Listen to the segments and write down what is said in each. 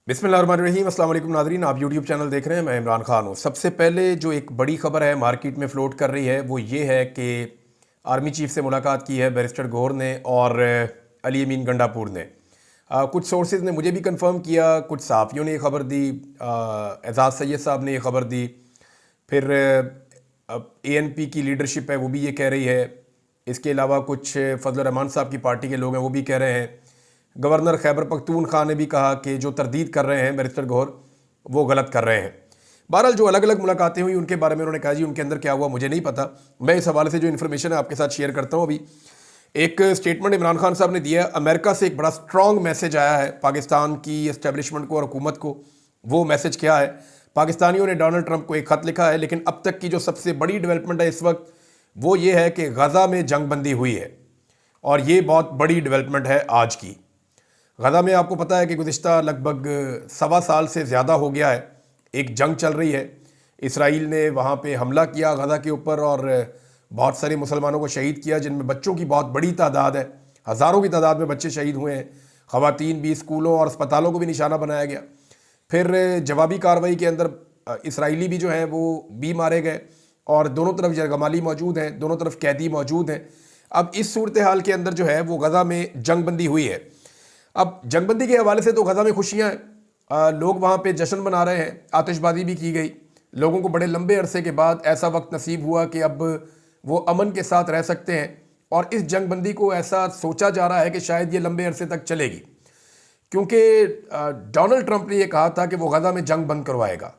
बिस्मिल्लाहिर्रहमानिर्रहीम। अस्सलाम वालेकुम नाज़रीन, आप यूट्यूब चैनल देख रहे हैं। मैं इमरान खान हूँ। सबसे पहले जो एक बड़ी खबर है मार्केट में फ्लोट कर रही है वो ये है कि आर्मी चीफ से मुलाकात की है बैरिस्टर गौहर ने और अली अमीन गंडापुर ने। कुछ सोर्सेज ने मुझे भी कंफर्म किया, कुछ सहाफ़ियों ने ये खबर दी, एजाज़ सैयद साहब ने ये खबर दी, फिर ANP की लीडरशिप है वो भी ये कह रही है। इसके अलावा कुछ फजल रहमान साहब की पार्टी के लोग हैं वो भी कह रहे हैं। गवर्नर खैबर पख्तूनख्वा ने भी कहा कि जो तरदीद कर रहे हैं बैरिस्टर गौहर वो गलत कर रहे हैं। बहरहाल जो अलग अलग मुलाकातें हुई उनके बारे में उन्होंने कहा जी उनके अंदर क्या हुआ मुझे नहीं पता। मैं इस हवाले से जो इन्फॉर्मेशन है आपके साथ शेयर करता हूँ। अभी एक स्टेटमेंट इमरान खान साहब ने दिया है। अमेरिका से एक बड़ा स्ट्रॉन्ग मैसेज आया है पाकिस्तान की एस्टेब्लिशमेंट को और हुकूमत को। वो मैसेज क्या है? पाकिस्तानियों ने डोनाल्ड ट्रंप को एक ख़त लिखा है, लेकिन अब तक की जो सबसे बड़ी डेवलपमेंट है इस वक्त वो ये है कि गज़ा में जंगबंदी हुई है और ये बहुत बड़ी डेवलपमेंट है आज की। गज़ा में आपको पता है कि गुज़िश्ता लगभग 1.25 साल से ज़्यादा हो गया है एक जंग चल रही है। इसराइल ने वहाँ पे हमला किया गज़ा के ऊपर और बहुत सारे मुसलमानों को शहीद किया, जिनमें बच्चों की बहुत बड़ी तादाद है। हज़ारों की तादाद में बच्चे शहीद हुए हैं। ख़वातीन भी, स्कूलों और अस्पतालों को भी निशाना बनाया गया। फिर जवाबी कार्रवाई के अंदर इसराइली भी जो हैं वो भी मारे गए और दोनों तरफ यरगमाली मौजूद हैं, दोनों तरफ कैदी मौजूद हैं। अब इस सूरत हाल के अंदर जो है वो गज़ा में जंगबंदी हुई है। अब जंगबंदी के हवाले से तो गज़ा में खुशियाँ हैं, लोग वहाँ पे जश्न मना रहे हैं, आतिशबाजी भी की गई। लोगों को बड़े लंबे अरसे के बाद ऐसा वक्त नसीब हुआ कि अब वो अमन के साथ रह सकते हैं और इस जंगबंदी को ऐसा सोचा जा रहा है कि शायद ये लंबे अरसे तक चलेगी, क्योंकि डोनाल्ड ट्रंप ने यह कहा था कि वो गज़ा में जंग बंद करवाएगा।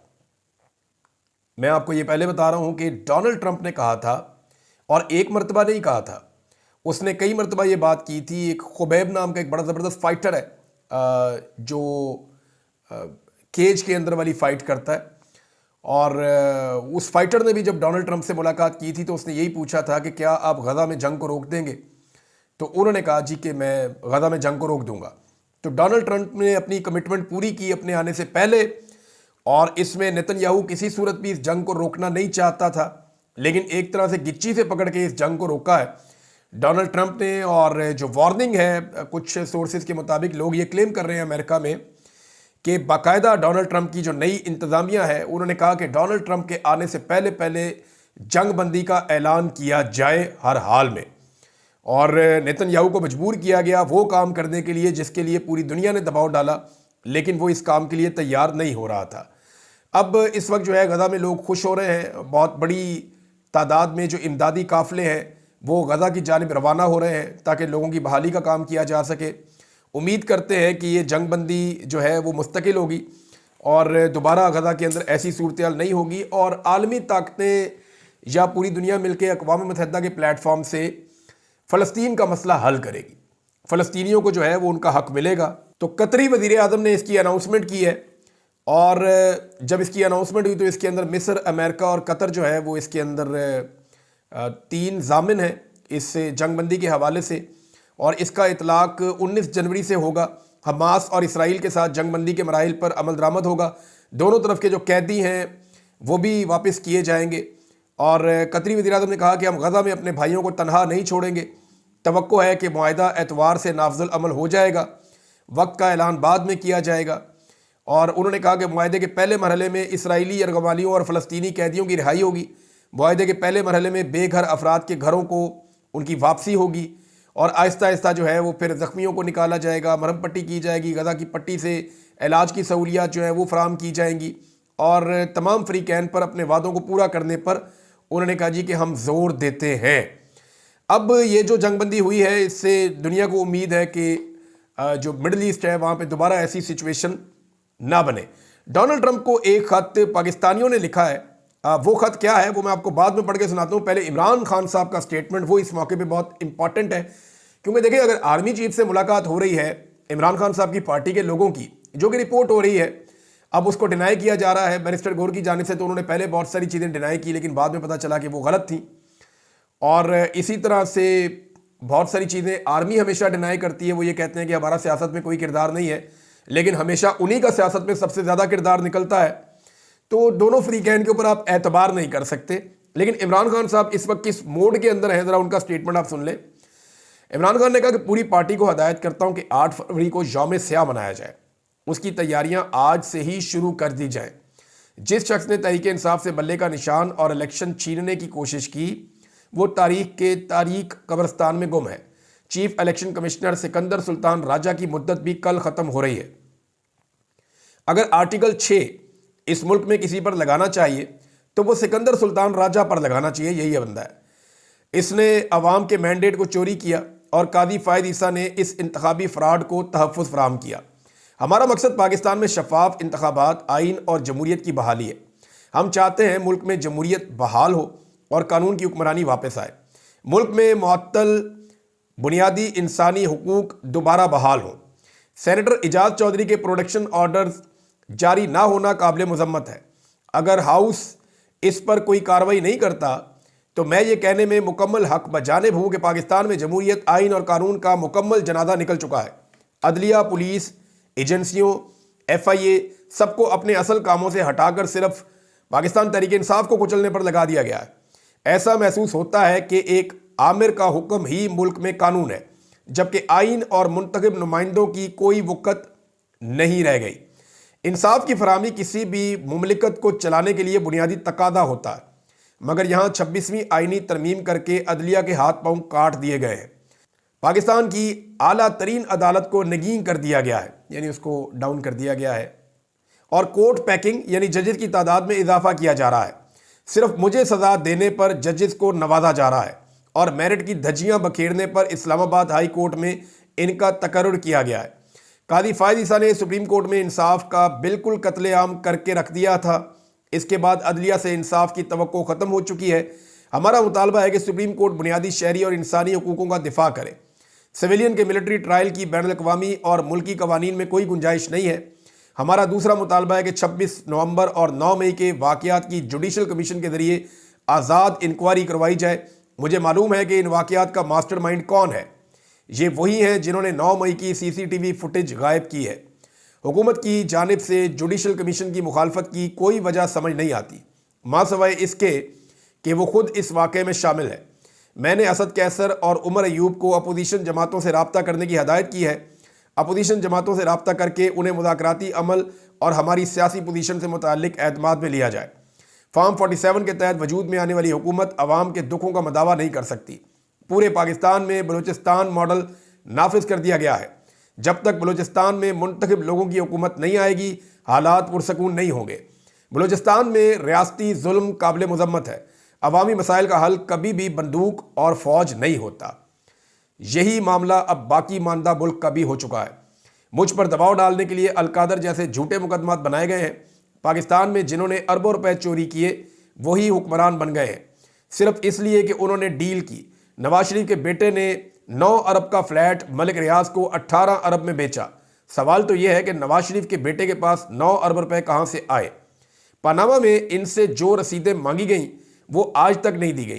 मैं आपको ये पहले बता रहा हूँ कि डोनाल्ड ट्रंप ने कहा था और एक मरतबा नहीं कहा था, उसने कई मरतबा ये बात की थी। एक खुबैब नाम का एक बड़ा ज़बरदस्त फाइटर है जो केज के अंदर वाली फ़ाइट करता है और उस फाइटर ने भी जब डोनाल्ड ट्रंप से मुलाकात की थी तो उसने यही पूछा था कि क्या आप गज़ा में जंग को रोक देंगे। तो उन्होंने कहा जी कि मैं गज़ा में जंग को रोक दूंगा। तो डोनाल्ड ट्रंप ने अपनी कमिटमेंट पूरी की अपने आने से पहले और इसमें नेतन्याहू किसी सूरत भी इस जंग को रोकना नहीं चाहता था, लेकिन एक तरह से गिच्ची से पकड़ के इस जंग को रोका है डोनाल्ड ट्रंप ने। और जो वार्निंग है, कुछ सोर्सेज के मुताबिक लोग ये क्लेम कर रहे हैं अमेरिका में कि बाकायदा डोनाल्ड ट्रंप की जो नई इंतज़ामिया है उन्होंने कहा कि डोनाल्ड ट्रंप के आने से पहले पहले जंग बंदी का ऐलान किया जाए हर हाल में। और नेतन्याहू को मजबूर किया गया वो काम करने के लिए जिसके लिए पूरी दुनिया ने दबाव डाला, लेकिन वो इस काम के लिए तैयार नहीं हो रहा था। अब इस वक्त जो है गज़ा में लोग खुश हो रहे हैं। बहुत बड़ी तादाद में जो इमदादी काफ़िले हैं वो गज़ा की जानिब रवाना हो रहे हैं ताकि लोगों की बहाली का काम किया जा सके। उम्मीद करते हैं कि ये जंगबंदी जो है वो मुस्तकिल होगी और दोबारा गज़ा के अंदर ऐसी सूरत हाल नहीं होगी और आलमी ताकतें या पूरी दुनिया मिलकर अक़वाम मुत्तहिदा के प्लेटफॉर्म से फ़लस्तीन का मसला हल करेगी। फ़लस्तीनियों को जो है वो उनका हक़ मिलेगा। तो कतरी वज़ीर आज़म ने इसकी अनाउंसमेंट की है और जब इसकी अनाउंसमेंट हुई तो इसके अंदर मिस्र, अमेरिका और कतर जो है वो इसके अंदर 3 ज़ामिन हैं इस जंगबंदी के हवाले से और इसका इतलाक़ 19 जनवरी से होगा। हमास और इसराइल के साथ जंगबंदी के मराहिल पर अमल दरामद होगा। दोनों तरफ के जो कैदी हैं वो भी वापस किए जाएंगे और कतरी वज़ीर-ए-आज़म ने कहा कि हम गज़ा में अपने भाइयों को तनहा नहीं छोड़ेंगे। तवक्को है कि मुआहिदा एतवार से नाफजुल अमल हो जाएगा, वक्त का ऐलान बाद में किया जाएगा। और उन्होंने कहा कि मुआहिदे के पहले मरहले में इसराइली यरगमालियों और फ़लस्तीनी कैदियों की रिहाई होगी। मुआहिदे के पहले मरहले में बेघर अफराद के घरों को उनकी वापसी होगी और आहिस्ता आहिस्ता जो है वो फिर ज़ख्मियों को निकाला जाएगा, मरहम पट्टी की जाएगी, गज़ा की पट्टी से इलाज की सहूलियात जो है वो फराम की जाएंगी और तमाम फ़रीक़ैन पर अपने वादों को पूरा करने पर उन्होंने कहा जी कि हम ज़ोर देते हैं। अब ये जो जंगबंदी हुई है इससे दुनिया को उम्मीद है कि जो मिडल ईस्ट है वहाँ पर दोबारा ऐसी सिचुएशन ना बने। डोनाल्ड ट्रंप को एक ख़त पाकिस्तानियों ने लिखा है, वो ख़त क्या है वो मैं आपको बाद में पढ़ के सुनाता हूँ। पहले इमरान खान साहब का स्टेटमेंट वो इस मौके पे बहुत इंपॉर्टेंट है, क्योंकि देखिए अगर आर्मी चीफ से मुलाकात हो रही है इमरान खान साहब की पार्टी के लोगों की, जो कि रिपोर्ट हो रही है, अब उसको डिनाई किया जा रहा है बैरिस्टर गौहर की जानिब से। तो उन्होंने पहले बहुत सारी चीज़ें डिनाई की लेकिन बाद में पता चला कि वो गलत थी और इसी तरह से बहुत सारी चीज़ें आर्मी हमेशा डिनाई करती है। वो ये कहते हैं कि हमारा सियासत में कोई किरदार नहीं है, लेकिन हमेशा उन्हीं का सियासत में सबसे ज़्यादा किरदार निकलता है। तो दोनों फ़रीक़ैन के ऊपर आप एतबार नहीं कर सकते। लेकिन इमरान खान साहब इस वक्त किस मोड के अंदर है ज़रा उनका स्टेटमेंट आप सुन लें। इमरान खान ने कहा कि पूरी पार्टी को हदायत करता हूं कि 8 फरवरी को यौम स्याह मनाया जाए। उसकी तैयारियां आज से ही शुरू कर दी जाएं। जिस शख्स ने तहरीक इंसाफ से बल्ले का निशान और इलेक्शन छीनने की कोशिश की वो तारीख कब्रिस्तान में गुम है। Chief election commissioner Sikandar Sultan Raja की मुद्दत भी कल खत्म हो रही है। अगर आर्टिकल 6 इस मुल्क में किसी पर लगाना चाहिए तो वो सिकंदर सुल्तान राजा पर लगाना चाहिए। यही बंदा है, इसने अवाम के मैंडेट को चोरी किया और कादी फायद ईसा ने इस इंतखाबी फ्रॉड को तहफ़्फ़ुज़ फराहम किया। हमारा मकसद पाकिस्तान में शफाफ इंतखाबात, आइन और जमहूरियत की बहाली है। हम चाहते हैं मुल्क में जमहूरियत बहाल हो और कानून की हुक्मरानी वापस आए। मुल्क में मुअत्तल बुनियादी इंसानी हुकूक दोबारा बहाल हो। सेनेटर इजाज़ चौधरी के प्रोटेक्शन ऑर्डर्स जारी ना होना काबिल मजम्मत है। अगर हाउस इस पर कोई कार्रवाई नहीं करता तो मैं ये कहने में मुकम्मल हक बजानिब हूँ कि पाकिस्तान में जमहूरियत, आइन और कानून का मुकम्मल जनाजा निकल चुका है। अदलिया, पुलिस, एजेंसियों, FIA सबको अपने असल कामों से हटाकर सिर्फ पाकिस्तान तहरीक इंसाफ को कुचलने पर लगा दिया गया है। ऐसा महसूस होता है कि एक आमिर का हुक्म ही मुल्क में कानून है, जबकि आइन और मुंतखब नुमाइंदों की कोई वक़्त नहीं रह गई। इंसाफ की फराहमी किसी भी मुमलिकत को चलाने के लिए बुनियादी तकादा होता है, मगर यहाँ 26वीं आइनी तरमीम करके अदलिया के हाथ पांव काट दिए गए हैं। पाकिस्तान की आला तरीन अदालत को नगीन कर दिया गया है, यानी उसको डाउन कर दिया गया है, और कोर्ट पैकिंग यानी जजेस की तादाद में इजाफा किया जा रहा है। सिर्फ मुझे सजा देने पर जजेस को नवाजा जा रहा है और मेरिट की धज्जियां बखेरने पर इस्लामाबाद हाई कोर्ट में इनका तकर्रुर किया गया है। कादी फायद ईसा ने सुप्रीम कोर्ट में इंसाफ का बिल्कुल कत्लेआम करके रख दिया था। इसके बाद अदलिया से इंसाफ की तवक्को ख़त्म हो चुकी है। हमारा मुतालबा है कि सुप्रीम कोर्ट बुनियादी शहरी और इंसानी हुकूकों का दिफा करे। सिविलियन के मिलिट्री ट्रायल की बैनुल अक़वामी और मुल्की कवानीन में कोई गुंजाइश नहीं है। हमारा दूसरा मुतालबा है कि 26 नवंबर और 9 मई के वाक़यात की जुडिशल कमीशन के ज़रिए आज़ाद इंक्वायरी करवाई जाए। मुझे मालूम है कि इन वाक़यात का मास्टरमाइंड कौन है। ये वही हैं जिन्होंने 9 मई की CCTV फुटेज गायब की है। हुकूमत की जानिब से जुडिशल कमीशन की मुखालफत की कोई वजह समझ नहीं आती, मां सवाए इसके कि वो खुद इस वाक़े में शामिल है। मैंने असद कैसर और उमर अयूब को अपोजिशन जमातों से रब्ता करने की हदायत की है। अपोजिशन जमातों से रब्ता करके उन्हें मुज़ाकराती अमल और हमारी सियासी पोजीशन से मुताल्लिक एतमाद में लिया जाए। फॉर्म 47 के तहत वजूद में आने वाली हुकूमत अवाम के दुखों का मदावा नहीं कर सकती। पूरे पाकिस्तान में बलूचिस्तान मॉडल नाफिज कर दिया गया है। जब तक बलूचिस्तान में मुंतखब लोगों की हुकूमत नहीं आएगी, हालात पुरसकून नहीं होंगे। बलूचिस्तान में रियासती जुल्म काबिल मजम्मत है। अवामी मसाइल का हल कभी भी बंदूक और फौज नहीं होता। यही मामला अब बाकी मानदा मुल्क का भी हो चुका है। मुझ पर दबाव डालने के लिए अलकादर जैसे झूठे मुकदमात बनाए गए हैं। पाकिस्तान में जिन्होंने अरबों रुपए चोरी किए वही हुक्मरान बन गए हैं, सिर्फ इसलिए कि उन्होंने डील की। नवाज शरीफ के बेटे ने 9 अरब का फ्लैट मलिक रियाज को 18 अरब में बेचा। सवाल तो यह है कि नवाज शरीफ के बेटे के पास 9 अरब रुपए कहां से आए। पनामा में इनसे जो रसीदें मांगी गईं वो आज तक नहीं दी गई।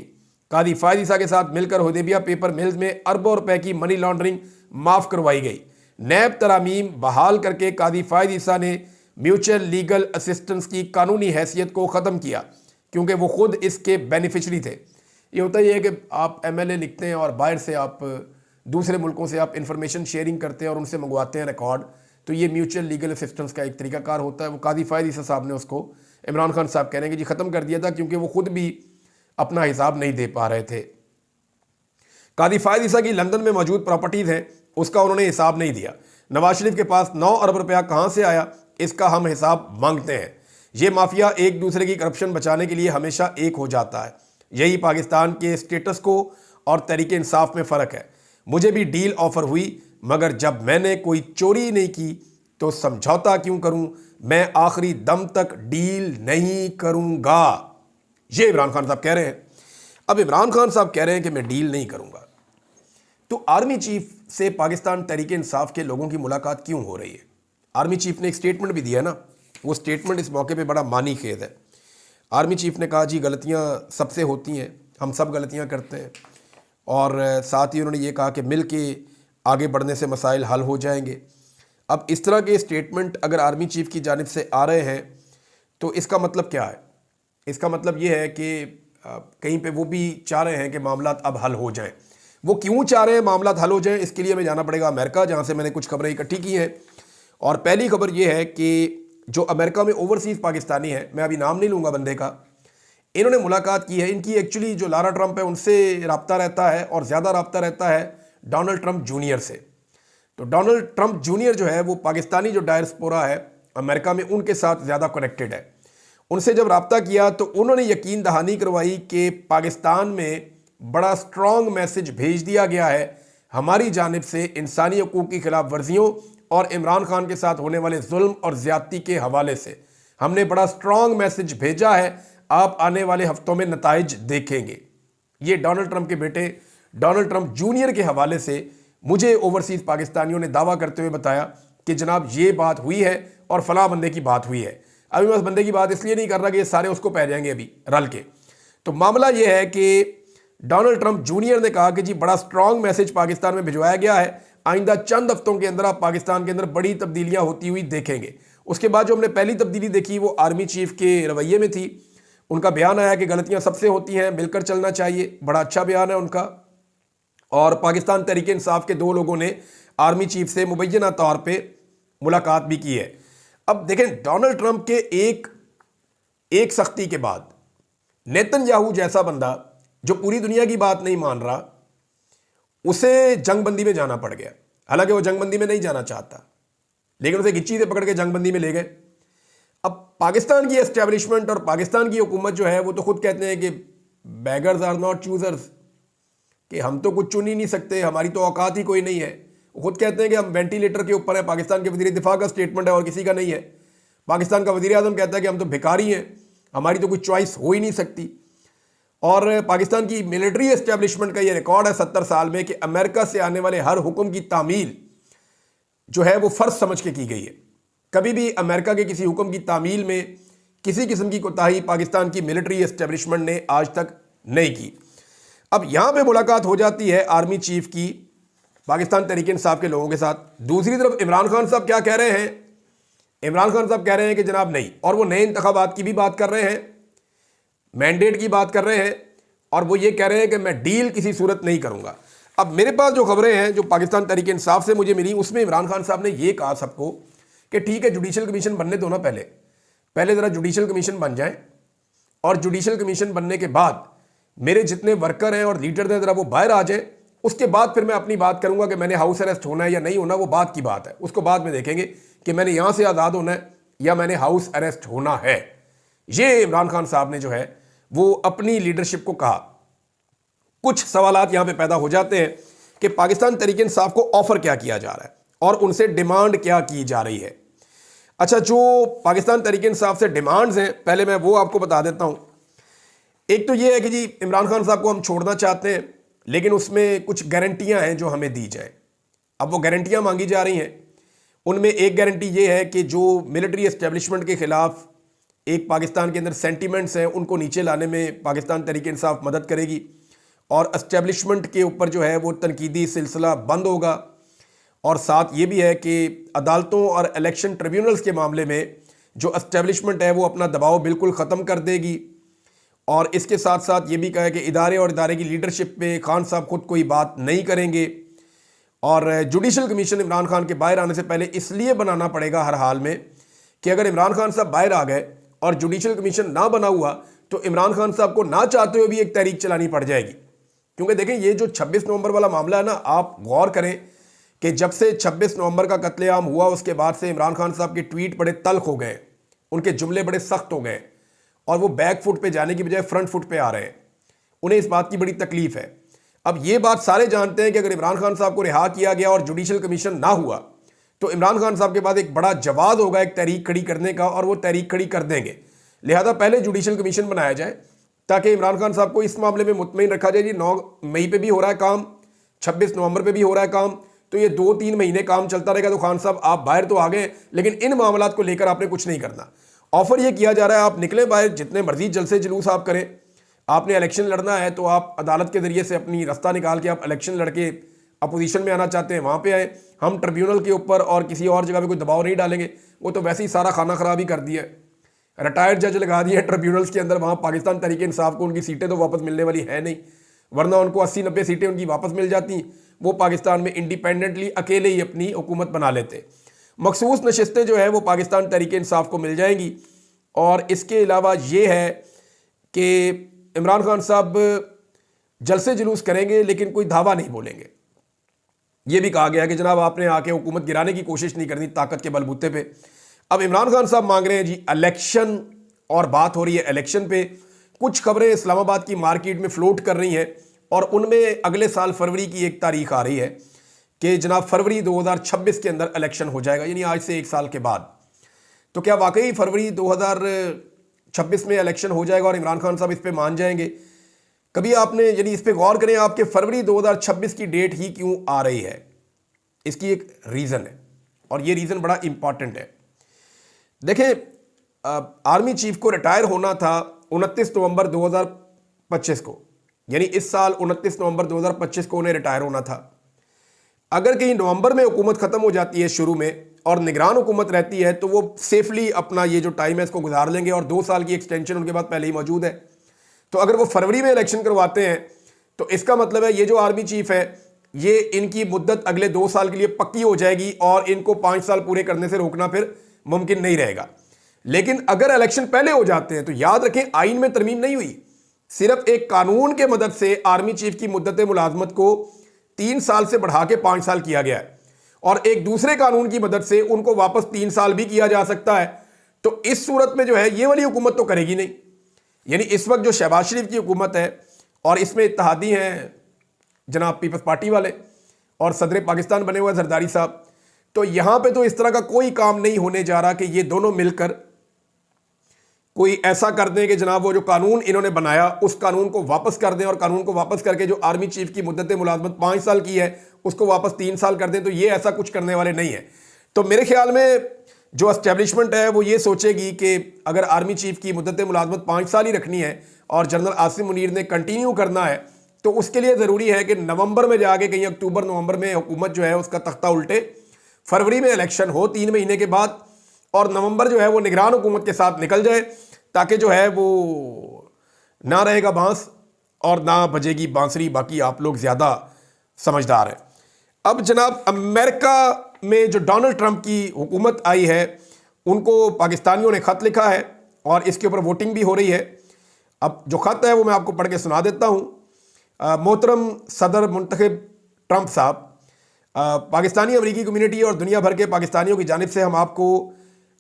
कादी फायद ईसा के साथ मिलकर हुदैबिया पेपर मिल्स में अरबों रुपए की मनी लॉन्ड्रिंग माफ करवाई गई। नैब तरामीम बहाल करके कादी फायद ईसा ने म्यूचुअल लीगल असिस्टेंस की कानूनी हैसियत को ख़त्म किया, क्योंकि वो खुद इसके बेनिफिशरी थे। ये होता ही है कि आप MLA लिखते हैं और बाहर से आप दूसरे मुल्कों से आप इंफॉर्मेशन शेयरिंग करते हैं और उनसे मंगवाते हैं रिकॉर्ड, तो ये म्यूचुअल लीगल असिस्टेंस का एक तरीकाकार होता है। वो कादी फायद ईसा साहब ने उसको इमरान खान साहब कह रहे हैं कि जी ख़त्म कर दिया था, क्योंकि वो खुद भी अपना हिसाब नहीं दे पा रहे थे। कादी फायद ईसा की लंदन में मौजूद प्रॉपर्टीज़ हैं, उसका उन्होंने हिसाब नहीं दिया। नवाज शरीफ के पास 9 अरब रुपया कहाँ से आया, इसका हम हिसाब मांगते हैं। ये माफिया एक दूसरे की करप्शन बचाने के लिए हमेशा एक हो जाता है। यही पाकिस्तान के स्टेटस को और तरीके इंसाफ में फ़र्क है। मुझे भी डील ऑफर हुई, मगर जब मैंने कोई चोरी नहीं की तो समझौता क्यों करूं। मैं आखिरी दम तक डील नहीं करूंगा, ये इमरान खान साहब कह रहे हैं। अब इमरान खान साहब कह रहे हैं कि मैं डील नहीं करूंगा, तो आर्मी चीफ से पाकिस्तान तहरीक इंसाफ के लोगों की मुलाकात क्यों हो रही है। आर्मी चीफ ने एक स्टेटमेंट भी दिया ना, वो स्टेटमेंट इस मौके पे बड़ा मानी खेज है। आर्मी चीफ ने कहा जी गलतियां सबसे होती हैं, हम सब गलतियां करते हैं, और साथ ही उन्होंने ये कहा कि मिल के आगे बढ़ने से मसाइल हल हो जाएंगे। अब इस तरह के स्टेटमेंट अगर आर्मी चीफ की जानिब से आ रहे हैं तो इसका मतलब क्या है। इसका मतलब ये है कि कहीं पे वो भी चाह रहे हैं कि मामला अब हल हो जाएं। वो क्यों चाह रहे हैं मामला हल हो जाएं, इसके लिए हमें जाना पड़ेगा अमेरिका, जहाँ से मैंने कुछ खबरें इकट्ठी की हैं। और पहली खबर ये है कि जो अमेरिका में ओवरसीज़ पाकिस्तानी है, मैं अभी नाम नहीं लूँगा बंदे का, इन्होंने मुलाकात की है। इनकी एक्चुअली जो लारा ट्रंप है उनसे रब्ता रहता है और ज़्यादा रब्ता रहता है डोनाल्ड ट्रंप जूनियर से। तो डोनाल्ड ट्रंप जूनियर जो है वो पाकिस्तानी जो डायस्पोरा है अमेरिका में, उनके साथ ज़्यादा कनेक्टेड है। उनसे जब रब्ता किया तो उन्होंने यकीन दहानी करवाई कि पाकिस्तान में बड़ा स्ट्रॉन्ग मैसेज भेज दिया गया है हमारी जानिब से इंसानी हकूक़ की खिलाफ वर्जियों और इमरान खान के साथ होने वाले जुल्म और ज़्यादती के हवाले से हमने बड़ा स्ट्रॉन्ग मैसेज भेजा है, आप आने वाले हफ्तों में नताइज देखेंगे। ये डोनाल्ड ट्रंप के बेटे डोनाल्ड ट्रंप जूनियर के हवाले से मुझे ओवरसीज़ पाकिस्तानियों ने दावा करते हुए बताया कि जनाब ये बात हुई है और फलां बंदे की बात हुई है। अभी मैं उस बंदे की बात इसलिए नहीं कर रहा कि ये सारे उसको पै जाएंगे अभी रल के। तो मामला ये है कि डोनाल्ड ट्रंप जूनियर ने कहा कि जी बड़ा स्ट्रॉन्ग मैसेज पाकिस्तान में भिजवाया गया है, आइंदा चंद हफ्तों के अंदर आप पाकिस्तान के अंदर बड़ी तब्दीलियां होती हुई देखेंगे। उसके बाद जो हमने पहली तब्दीली देखी वो आर्मी चीफ के रवैये में थी। उनका बयान आया कि गलतियां सबसे होती हैं, मिलकर चलना चाहिए। बड़ा अच्छा बयान है उनका। और पाकिस्तान तहरीक इंसाफ के 2 लोगों ने आर्मी चीफ से मुबैना तौर पर मुलाकात भी की है। अब देखें, डोनाल्ड ट्रंप के एक सख्ती के बाद नेतन्याहू जैसा बंदा जो पूरी दुनिया की बात नहीं मान रहा, उसे जंगबंदी में जाना पड़ गया। हालांकि वो जंगबंदी में नहीं जाना चाहता, लेकिन उसे गिच्ची से पकड़ के जंगबंदी में ले गए। अब पाकिस्तान की एस्टेब्लिशमेंट और पाकिस्तान की हुकूमत जो है वो तो खुद कहते हैं कि बैगर्स आर नॉट चूजर्स, कि हम तो कुछ चुन ही नहीं सकते, हमारी तो औकात ही कोई नहीं है। वो खुद कहते हैं कि हम वेंटिलेटर के ऊपर है। पाकिस्तान के वज़ीर दिफा का स्टेटमेंट है और किसी का नहीं है। पाकिस्तान का वज़ीर आज़म कहता है कि हम तो भिखारी हैं, हमारी तो कोई चॉइस हो ही नहीं सकती। और पाकिस्तान की मिलिट्री एस्टेब्लिशमेंट का ये रिकॉर्ड है 70 साल में कि अमेरिका से आने वाले हर हुक्म की तामील जो है वो फ़र्ज समझ के की गई है। कभी भी अमेरिका के किसी हुक्म की तामील में किसी किस्म की कोताही पाकिस्तान की मिलिट्री एस्टेब्लिशमेंट ने आज तक नहीं की। अब यहाँ पे मुलाकात हो जाती है आर्मी चीफ की पाकिस्तान तहरीक इंसाफ के लोगों के साथ। दूसरी तरफ इमरान खान साहब क्या कह रहे हैं? इमरान खान साहब कह रहे हैं कि जनाब नहीं, और वो नए इंतखाबात की भी बात कर रहे हैं, मैंडेट की बात कर रहे हैं, और वो ये कह रहे हैं कि मैं डील किसी सूरत नहीं करूंगा। अब मेरे पास जो खबरें हैं जो पाकिस्तान तहरीक इंसाफ से मुझे मिली, उसमें इमरान खान साहब ने ये कहा सबको कि ठीक है, जुडिशल कमीशन बनने दो ना, पहले ज़रा जुडिशल कमीशन बन जाए, और जुडिशल कमीशन बनने के बाद मेरे जितने वर्कर हैं और लीडर हैं ज़रा वो बाहर आ जाए, उसके बाद फिर मैं अपनी बात करूंगा कि मैंने हाउस अरेस्ट होना है या नहीं होना, वो बात की बात है। उसको बाद में देखेंगे कि मैंने यहाँ से आज़ाद होना है या मैंने हाउस अरेस्ट होना है। ये इमरान खान साहब ने जो है वो अपनी लीडरशिप को कहा। कुछ सवालात यहाँ पे पैदा हो जाते हैं कि पाकिस्तान तहरीक इंसाफ को ऑफर क्या किया जा रहा है और उनसे डिमांड क्या की जा रही है। अच्छा, जो पाकिस्तान तहरीक इंसाफ से डिमांड्स हैं, पहले मैं वो आपको बता देता हूँ। एक तो ये है कि जी इमरान खान साहब को हम छोड़ना चाहते हैं, लेकिन उसमें कुछ गारंटियां हैं जो हमें दी जाए। अब वो गारंटियां मांगी जा रही हैं। उनमें एक गारंटी ये है कि जो मिलिट्री एस्टेब्लिशमेंट के ख़िलाफ़ एक पाकिस्तान के अंदर सेंटीमेंट्स हैं, उनको नीचे लाने में पाकिस्तान तहरीक इंसाफ मदद करेगी, और एस्टेब्लिशमेंट के ऊपर जो है वो तनकीदी सिलसिला बंद होगा। और साथ ये भी है कि अदालतों और इलेक्शन ट्रिब्यूनल्स के मामले में जो एस्टेब्लिशमेंट है वो अपना दबाव बिल्कुल ख़त्म कर देगी। और इसके साथ साथ ये भी कहा है कि इदारे और इदारे की लीडरशिप पे खान साहब खुद कोई बात नहीं करेंगे। और जुडिशल कमीशन इमरान खान के बाहर आने से पहले इसलिए बनाना पड़ेगा हर हाल में कि अगर इमरान खान साहब बाहर आ गए और जुडिशल कमीशन ना बना हुआ तो इमरान खान साहब को ना चाहते हुए भी एक तहरीक चलानी पड़ जाएगी। क्योंकि देखें, ये जो 26 नवंबर वाला मामला है ना, आप गौर करें कि जब से 26 नवंबर का कत्लेआम हुआ उसके बाद से इमरान खान साहब के ट्वीट बड़े तल्ख हो गए, उनके जुमले बड़े सख्त हो गए, और वो बैक फुट पे जाने की बजाय फ्रंट फुट पे आ रहे हैं। उन्हें इस बात की बड़ी तकलीफ है। अब ये बात सारे जानते हैं कि अगर इमरान खान साहब को रिहा किया गया और जुडिशल कमीशन ना हुआ तो इमरान खान साहब के पास एक बड़ा जवाब होगा एक तहरीक खड़ी करने का, और वो तहरीक खड़ी कर देंगे। लिहाजा पहले जुडिशल कमीशन बनाया जाए ताकि इमरान खान साहब को इस मामले में मुतमईन रखा जाए। जी 9 मई पे भी हो रहा है काम, 26 नवंबर पे भी हो रहा है काम, तो ये 2-3 महीने काम चलता रहेगा। तो खान साहब आप बाहर तो आ गए, लेकिन इन मामलात को लेकर आपने कुछ नहीं करना। ऑफर ये किया जा रहा है आप निकले बाहर, जितने मर्जी जलसे जुलूस आप करें। आपने इलेक्शन लड़ना है तो आप अदालत के जरिए से अपनी रास्ता निकाल के आप इलेक्शन लड़के अपोजिशन में आना चाहते हैं, वहाँ पे आए। हम ट्रिब्यूनल के ऊपर और किसी और जगह पे कोई दबाव नहीं डालेंगे। वो तो वैसे ही सारा खाना खराब ही कर दिया है, रिटायर्ड जज लगा दिए ट्रिब्यूनल्स के अंदर। वहाँ पाकिस्तान तहरीक इंसाफ को उनकी सीटें तो वापस मिलने वाली है नहीं, वरना उनको 80-90 सीटें उनकी वापस मिल जाती। वो पाकिस्तान में इंडिपेंडेंटली अकेले ही अपनी हुकूमत बना लेते। मखसूस नशिस्तें जो है वो पाकिस्तान तहरीक इंसाफ को मिल जाएंगी। और इसके अलावा ये है कि इमरान खान साहब जलसे जुलूस करेंगे लेकिन कोई धावा नहीं बोलेंगे। ये भी कहा गया कि जनाब आपने आके हुकूमत गिराने की कोशिश नहीं करनी ताकत के बलबूते पे। अब इमरान खान साहब मांग रहे हैं जी इलेक्शन, और बात हो रही है इलेक्शन पे। कुछ खबरें इस्लामाबाद की मार्केट में फ्लोट कर रही हैं और उनमें अगले साल फरवरी की एक तारीख आ रही है कि जनाब फरवरी 2026 के अंदर इलेक्शन हो जाएगा, यानी आज से 1 साल के बाद। तो क्या वाकई फरवरी 2026 में इलेक्शन हो जाएगा और इमरान खान साहब इस पर मान जाएंगे? कभी आपने यानी इस पर गौर करें, आपके फरवरी 2026 की डेट ही क्यों आ रही है? इसकी एक रीज़न है और ये रीज़न बड़ा इंपॉर्टेंट है। देखें, आर्मी चीफ को रिटायर होना था 29 नवंबर 2025 को, यानी इस साल 29 नवंबर 2025 को उन्हें रिटायर होना था। अगर कहीं नवंबर में हुकूमत ख़त्म हो जाती है शुरू में और निगरान हुकूमत रहती है तो वो सेफली अपना ये जो टाइम है इसको गुजार लेंगे और 2 साल की एक्सटेंशन उनके पास पहले ही मौजूद है। तो अगर वो फरवरी में इलेक्शन करवाते हैं तो इसका मतलब है ये जो आर्मी चीफ है ये इनकी मुद्दत अगले 2 साल के लिए पक्की हो जाएगी और इनको 5 साल पूरे करने से रोकना फिर मुमकिन नहीं रहेगा। लेकिन अगर इलेक्शन पहले हो जाते हैं तो याद रखें, आइन में तरमीम नहीं हुई, सिर्फ एक कानून के मदद से आर्मी चीफ की मुद्दत मुलाजमत को 3 साल से बढ़ा के 5 साल किया गया है और एक दूसरे कानून की मदद से उनको वापस 3 साल भी किया जा सकता है। तो इस सूरत में जो है ये वाली हुकूमत तो करेगी नहीं। यानी इस वक्त जो शहबाज शरीफ की हुकूमत है और इसमें इत्तेहादी हैं जनाब पीपल्स पार्टी वाले और सदर पाकिस्तान बने हुए जरदारी साहब, तो यहां पे तो इस तरह का कोई काम नहीं होने जा रहा कि ये दोनों मिलकर कोई ऐसा कर दें कि जनाब वो जो कानून इन्होंने बनाया उस कानून को वापस कर दें और कानून को वापस करके जो आर्मी चीफ की मुद्दत मुलाजमत 5 साल की है उसको वापस 3 साल कर दें। तो ये ऐसा कुछ करने वाले नहीं है। तो मेरे ख्याल में जो एस्टेब्लिशमेंट है वो ये सोचेगी कि अगर आर्मी चीफ की मुद्दत मुलाजमत 5 साल ही रखनी है और जनरल आसिम मुनीर ने कंटिन्यू करना है तो उसके लिए ज़रूरी है कि नवंबर में जाके कहीं अक्टूबर नवंबर में हुकूमत जो है उसका तख्ता उल्टे, फरवरी में इलेक्शन हो 3 महीने के बाद और नवंबर जो है वो निगरान हुकूमत के साथ निकल जाए ताकि जो है वो ना रहेगा बांस और ना बजेगी बांसुरी। बाकी आप लोग ज़्यादा समझदार हैं। अब जनाब अमेरिका में जो डोनाल्ड ट्रंप की हुकूमत आई है उनको पाकिस्तानियों ने ख़त लिखा है और इसके ऊपर वोटिंग भी हो रही है। अब जो ख़त है वो मैं आपको पढ़ के सुना देता हूँ। मोहतरम सदर मुंतखब ट्रंप साहब, पाकिस्तानी अमरीकी कम्युनिटी और दुनिया भर के पाकिस्तानियों की जानिब से हम आपको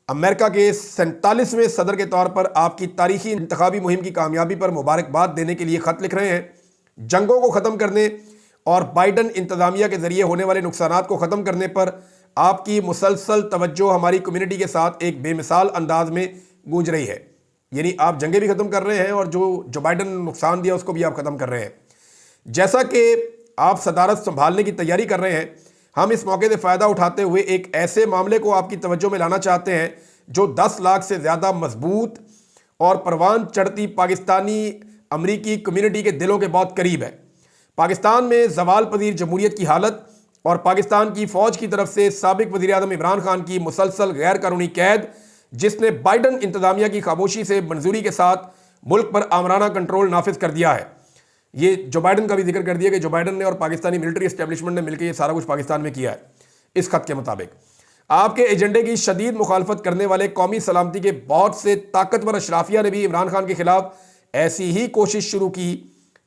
अमेरिका के 47वें सदर के तौर पर आपकी तारीखी इंतखाबी मुहिम की कामयाबी पर मुबारकबाद देने के लिए ख़त लिख रहे हैं। जंगों को ख़त्म करने और बाइडन इंतज़ामिया के ज़रिए होने वाले नुकसानात को ख़त्म करने पर आपकी मुसलसल तवज्जो हमारी कम्युनिटी के साथ एक बेमिसाल अंदाज में गूंज रही है। यानी आप जंगें भी ख़त्म कर रहे हैं और जो बाइडन ने नुकसान दिया उसको भी आप ख़त्म कर रहे हैं। जैसा कि आप सदारत संभालने की तैयारी कर रहे हैं, हम इस मौके से फ़ायदा उठाते हुए एक ऐसे मामले को आपकी तवज्जो में लाना चाहते हैं जो 10 लाख से ज़्यादा मजबूत और परवान चढ़ती पाकिस्तानी अमरीकी कम्युनिटी के दिलों के बहुत करीब है। पाकिस्तान में ज़वाल पजीर जमहूरियत की हालत और पाकिस्तान की फ़ौज की तरफ से साबिक वज़ीर-ए-आज़म इमरान खान की मुसलसल गैर कानूनी कैद, जिसने बाइडन इंतज़ामिया की खामोशी से मंजूरी के साथ मुल्क पर आमराना कंट्रोल नाफिज कर दिया है। ये जो बाइडन का भी जिक्र कर दिया कि जो बाइडन ने और पाकिस्तानी मिलिट्री एस्टेब्लिशमेंट ने मिलकर ये सारा कुछ पाकिस्तान में किया है। इस खत के मुताबिक आपके एजेंडे की शदीद मुखालफत करने वाले कौमी सलामती के बहुत से ताकतवर अशराफिया ने भी इमरान खान के खिलाफ ऐसी ही कोशिश शुरू की।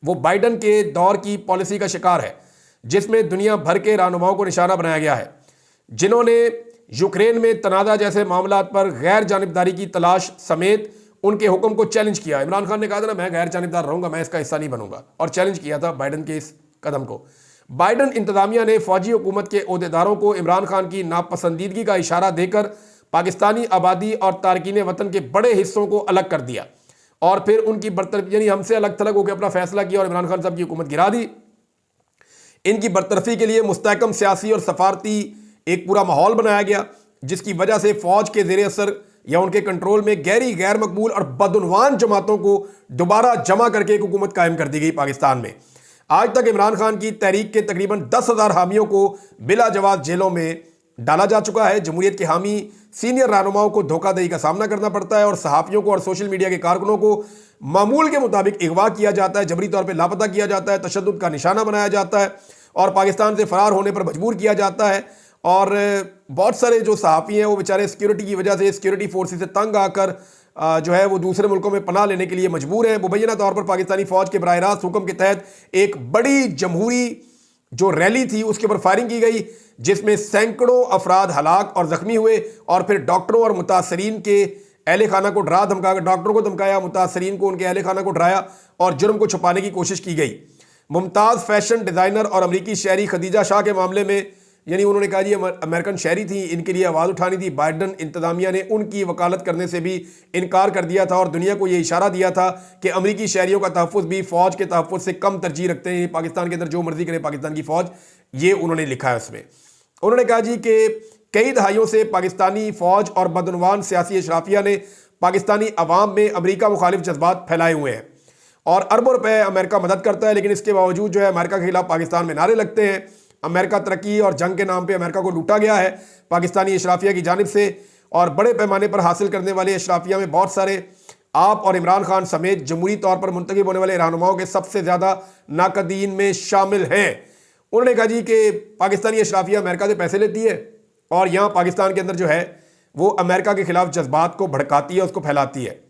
वो बाइडन के दौर की पॉलिसी का शिकार है जिसमें दुनिया भर के रहनुमाओं को निशाना बनाया गया है, जिन्होंने यूक्रेन में तनाज़ा जैसे मामलात पर गैर जानिबदारी की तलाश समेत उनके हुक्म को चैलेंज किया। इमरान खान ने कहा था ना, मैं गैर जानिबदार रहूंगा, मैं इसका हिस्सा नहीं बनूंगा, और चैलेंज किया था बाइडन के इस कदम को। बाइडन इंतजामिया ने फौजी हुकूमत के ओहदेदारों को इमरान खान की नापसंदीदगी का इशारा देकर पाकिस्तानी आबादी और तारकीन वतन के बड़े हिस्सों को अलग कर दिया और फिर उनकी बरतरफी यानी हमसे अलग थलग होकर अपना फैसला किया और इमरान खान साहब की हुकूमत गिरा दी। इनकी बरतरफी के लिए मुस्तहकम सियासी और सफारती एक पूरा माहौल बनाया गया, जिसकी वजह से फौज के ज़ेरे असर या उनके कंट्रोल में गैर मकबूल और बदउनवान जमातों को दोबारा जमा करके एक हुकूमत कायम कर दी गई पाकिस्तान में। आज तक इमरान खान की तहरीक के तकरीबन 10,000 हामियों को बिला जवाब जेलों में डाला जा चुका है। जमहूरियत के हामी सीनियर रहनुमाओं को धोखाधड़ी का सामना करना पड़ता है और सहाफ़ियों को और सोशल मीडिया के कारकुनों को मामूल के मुताबिक अगवा किया जाता है, जबरी तौर पर लापता किया जाता है, तशद्दुद का निशाना बनाया जाता है और पाकिस्तान से फरार होने पर मजबूर किया जाता है और बहुत सारे जो सहाफ़ी हैं वो बेचारे सिक्योरिटी की वजह से, सिक्योरिटी फोर्सेस से तंग आकर जो है वो दूसरे मुल्कों में पनाह लेने के लिए मजबूर हैं। मुबैना तौर पर पाकिस्तानी फ़ौज के बराह रास्त हुक्म के तहत एक बड़ी जमहूरी जो रैली थी उसके ऊपर फायरिंग की गई, जिसमें सैकड़ों अफराद हलाक और ज़ख्मी हुए। और फिर डॉक्टरों और मुतासरीन के अहल खाना को डरा धमका, डॉक्टरों को धमकाया, मुतासरीन को, उनके अहल खाना को डराया और जुर्म को छुपाने की कोशिश की गई। मुमताज़ फैशन डिज़ाइनर और अमरीकी शहरी खदीजा शाह के मामले में, यानी उन्होंने कहा जी अमेरिकन शहरी थी, इनके लिए आवाज़ उठानी थी। बाइडन इंतज़ामिया ने उनकी वकालत करने से भी इनकार कर दिया था और दुनिया को ये इशारा दिया था कि अमरीकी शहरियों का तहफ़्फ़ुज़ भी फ़ौज के तहफ़्फ़ुज़ से कम तरजीह रखते हैं। पाकिस्तान के अंदर जो मर्जी करे पाकिस्तान की फ़ौज, ये उन्होंने लिखा है उसमें। उन्होंने कहा जी कि कई दहाइयों से पाकिस्तानी फ़ौज और बदनवान सियासी अशराफिया ने पाकिस्तानी अवाम में अमरीका मुखालिफ जज्बात फैलाए हुए हैं और अरबों रुपए अमेरिका मदद करता है, लेकिन इसके बावजूद जो है अमेरिका के खिलाफ पाकिस्तान में नारे लगते हैं। अमेरिका तरक्की और जंग के नाम पे अमेरिका को लूटा गया है पाकिस्तानी अशराफिया की जानिब से, और बड़े पैमाने पर हासिल करने वाले अशराफिया में बहुत सारे आप और इमरान खान समेत जमहूरी तौर पर मुंतखब होने वाले रहनुमाओं के सबसे ज़्यादा नाकदीन में शामिल हैं। उन्होंने कहा जी कि पाकिस्तानी अशराफिया अमेरिका से पैसे लेती है और यहाँ पाकिस्तान के अंदर जो है वो अमेरिका के खिलाफ जज्बात को भड़काती है, उसको फैलाती है।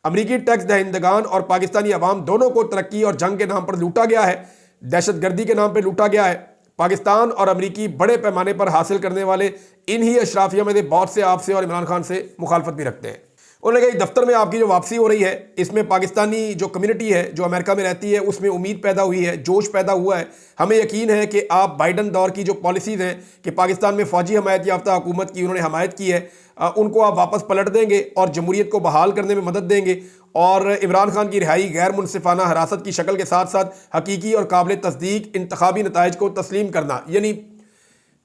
अमरीकी टैक्स दहिंदगान और पाकिस्तानी अवाम दोनों को तरक्की और जंग के नाम पर लूटा गया है, दहशतगर्दी के नाम पर लूटा गया है। पाकिस्तान और अमरीकी बड़े पैमाने पर हासिल करने वाले इन्हीं अशराफिया में से बहुत से आपसे और इमरान खान से मुखालफत भी रखते हैं। उन्होंने कहा दफ्तर में आपकी जो वापसी हो रही है, इसमें पाकिस्तानी जो कम्युनिटी है जो अमेरिका में रहती है उसमें उम्मीद पैदा हुई है, जोश पैदा हुआ है। हमें यकीन है कि आप बाइडन दौर की जो पॉलिसीज़ हैं कि पाकिस्तान में फ़ौजी हमायत याफ्ता हुकूमत की उन्होंने हमायत की है, उनको आप वापस पलट देंगे और जमहूरियत को बहाल करने में मदद देंगे और इमरान खान की रिहाई गैर मुनसिफाना हिरासत की शक्ल के साथ साथ हकीकी और काबिल तस्दीक इंतखाबी नताइज को तस्लीम करना, यानी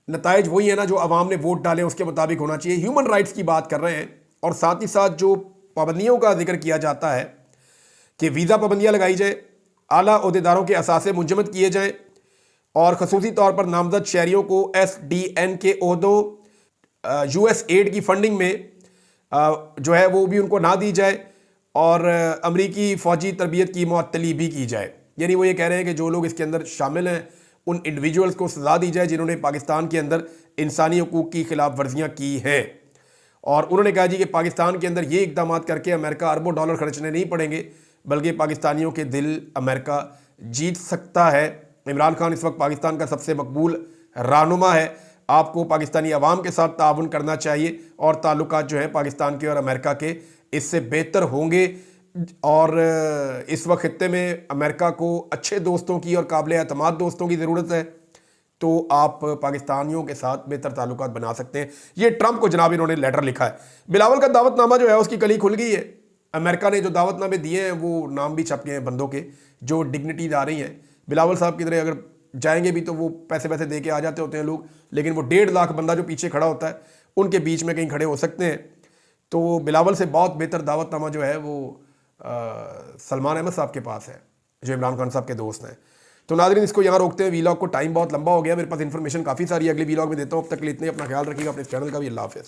नताइज वही है ना जो अवाम ने वोट डाले उसके मुताबिक होना चाहिए। ह्यूमन राइट्स की बात कर रहे हैं और साथ ही साथ जो पाबंदियों का जिक्र किया जाता है कि वीज़ा पाबंदियाँ लगाई जाए, आला ओहदेदारों के असासे मुंजमद किए जाएँ और खसूसी तौर पर नामजद शहरियों को SDN के ओहदों US एड की फंडिंग में जो है वो भी उनको ना दी जाए और अमरीकी फ़ौजी तरबियत की मुअत्तली भी की जाए। यानी वो ये कह रहे हैं कि जो लोग इसके अंदर शामिल हैं उन इंडिविजुअल्स को सज़ा दी जाए जिन्होंने पाकिस्तान के अंदर इंसानी हकूक़ की खिलाफ वर्जियाँ की हैं। और उन्होंने कहा जी कि पाकिस्तान के अंदर ये इक़दाम करके अमेरिका अरबों डॉलर खर्चने नहीं पड़ेंगे, बल्कि पाकिस्तानियों के दिल अमेरिका जीत सकता है। इमरान खान इस वक्त पाकिस्तान का सबसे मकबूल रहनुमा है। आपको पाकिस्तानी अवाम के साथ ताउन करना चाहिए और ताल्लुकात जो है पाकिस्तान के और अमेरिका के इससे बेहतर होंगे। और इस वक्त खित्ते में अमेरिका को अच्छे दोस्तों की और काबिल एतमाद दोस्तों की ज़रूरत है, तो आप पाकिस्तानियों के साथ बेहतर ताल्लुकात बना सकते हैं। ये ट्रंप को जनाब इन्होंने लेटर लिखा है। बिलावल का दावतनामा जो है उसकी कली खुल गई है। अमेरिका ने जो दावतनामे दिए हैं वो नाम भी छप गए हैं बंदों के जो डिग्निटीज आ रही हैं। बिलावल साहब की तरह अगर जाएंगे भी तो वो पैसे दे के आ जाते होते हैं लोग, लेकिन वो 1.5 लाख बंदा जो पीछे खड़ा होता है उनके बीच में कहीं खड़े हो सकते हैं। तो बिलावल से बहुत बेहतर दावतनामा जो है वो सलमान अहमद साहब के पास है जो इमरान खान साहब के दोस्त हैं। तो नाज़रीन इसको यहाँ रोकते हैं, वीलॉग को टाइम बहुत लंबा हो गया, मेरे पास इन्फॉर्मेशन काफ़ी सारी अगली वीलॉग में देता हूँ। अब तक के लिए इतने, अपना ख्याल रखिएगा, अपने चैनल का भी। अल्लाह हाफ़िज़।